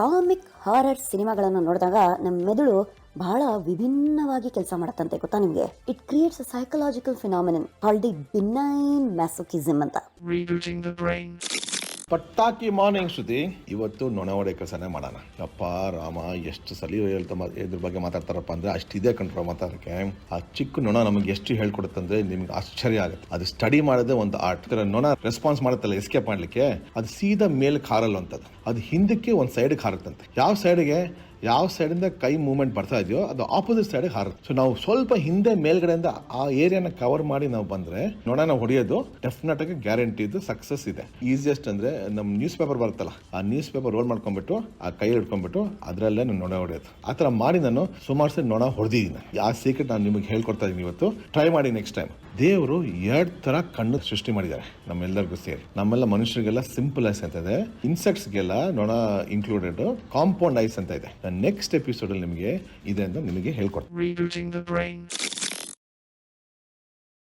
Comic horror ಸಿನಿಮಾಗಳನ್ನು ನೋಡಿದಾಗ ನಮ್ಮ ಮೆದುಳು ಬಹಳ ವಿಭಿನ್ನವಾಗಿ ಕೆಲಸ ಮಾಡತ್ತಂತೆ ಗೊತ್ತಾ ನಿಮ್ಗೆ. It creates a psychological phenomenon called the benign masochism ಅಂತ. ಪಟಾಕಿ ಮಾರ್ನಿಂಗ್ ಶ್ರುತಿ, ಇವತ್ತು ನೊಣ ಹೊಡೆ ಕೆಲಸನೇ ಮಾಡೋಣ. ಅಪ್ಪ ರಾಮ, ಎಷ್ಟು ಸಲ ಇದ್ರ ಬಗ್ಗೆ ಮಾತಾಡ್ತಾರಪ್ಪ ಅಂದ್ರೆ ಅಷ್ಟಿದೆ ಕಂಡ್ರ ಮಾತಾಡಕ್ಕೆ. ಆ ಚಿಕ್ಕ ನೊಣ ನಮಗೆ ಎಷ್ಟು ಹೇಳ್ಕೊಡುತ್ತಂದ್ರೆ ನಿಮ್ಗೆ ಆಶ್ಚರ್ಯ ಆಗುತ್ತೆ. ಅದು ಸ್ಟಡಿ ಮಾಡೋದೇ ಒಂದು ಆರ್ಟ್. ನೊಣ ರೆಸ್ಪಾನ್ಸ್ ಮಾಡುತ್ತಲ್ಲ ಎಸ್ಕೇಪ್ ಮಾಡ್ಲಿಕ್ಕೆ, ಅದು ಸೀದಾ ಮೇಲೆ ಕಾರಲ್ಲಂತದ್ದು. ಅದು ಹಿಂದಕ್ಕೆ ಒಂದು ಸೈಡ್ಗೆ ಹಾರುತ್ತಂತೆ. ಯಾವ ಸೈಡಿಂದ ಕೈ ಮೂವ್ಮೆಂಟ್ ಬರ್ತಾ ಇದೆಯೋ ಅದು ಆಪೋಸಿಟ್ ಸೈಡ್ಗೆ ಹಾರುತ್ತೆ. ಸೊ ನಾವು ಸ್ವಲ್ಪ ಹಿಂದೆ ಮೇಲ್ಗಡೆಯಿಂದ ಆ ಏರಿಯಾನ ಕವರ್ ಮಾಡಿ ನಾವು ಬಂದ್ರೆ ನೊಣನ ಹೊಡೆಯೋದು ಡೆಫಿನೆಟ್ ಆಗಿ ಗ್ಯಾರಂಟಿ ಇದು ಸಕ್ಸಸ್ ಇದೆ. ಈಸಿಯೆಸ್ಟ್ ಅಂದ್ರೆ ನಮ್ಮ ನ್ಯೂಸ್ ಪೇಪರ್ ಬರುತ್ತಲ್ಲ, ಆ ನ್ಯೂಸ್ ಪೇಪರ್ ರೋಲ್ ಮಾಡ್ಕೊಂಡ್ಬಿಟ್ಟು ಆ ಕೈ ಹಿಡ್ಕೊಂಡ್ಬಿಟ್ಟು ಅದರಲ್ಲೇ ನೊಣ ಹೊಡೆಯೋದು. ಆ ಥರ ಮಾಡಿ ನಾನು ಸುಮಾರು ಸರಿ ನೊಣ ಹೊಡೆದಿದ್ದೀನಿ. ಆ ಸೀಕ್ರೆಟ್ ನಾನು ನಿಮಗೆ ಹೇಳ್ಕೊಡ್ತಾ ಇದ್ದೀನಿ. ಇವತ್ತು ಟ್ರೈ ಮಾಡಿ ನೆಕ್ಸ್ಟ್ ಟೈಮ್. ದೇವರು 2 ತರ ಕಣ್ಣು ಸೃಷ್ಟಿ ಮಾಡಿದ್ದಾರೆ ನಮ್ಮೆಲ್ಲರಿಗೂ ಸೇರಿ. ನಮ್ಮೆಲ್ಲ ಮನುಷ್ಯರಿಗೆಲ್ಲ ಸಿಂಪಲ್ ಐಸ್ ಅಂತ ಇದೆ, ಇನ್ಸೆಕ್ಟ್ಸ್ಗೆಲ್ಲ ನೊಣ ಇನ್ಕ್ಲೂಡೆಡ್ ಕಾಂಪೌಂಡ್ ಐಸ್ ಅಂತ ಇದೆ. ನೆಕ್ಸ್ಟ್ ಎಪಿಸೋಡ್ ಅಲ್ಲಿ ನಿಮಗೆ ಇದೆ ಅಂತ ನಿಮಗೆ ಹೇಳ್ಕೊಡ್ತೀನಿ.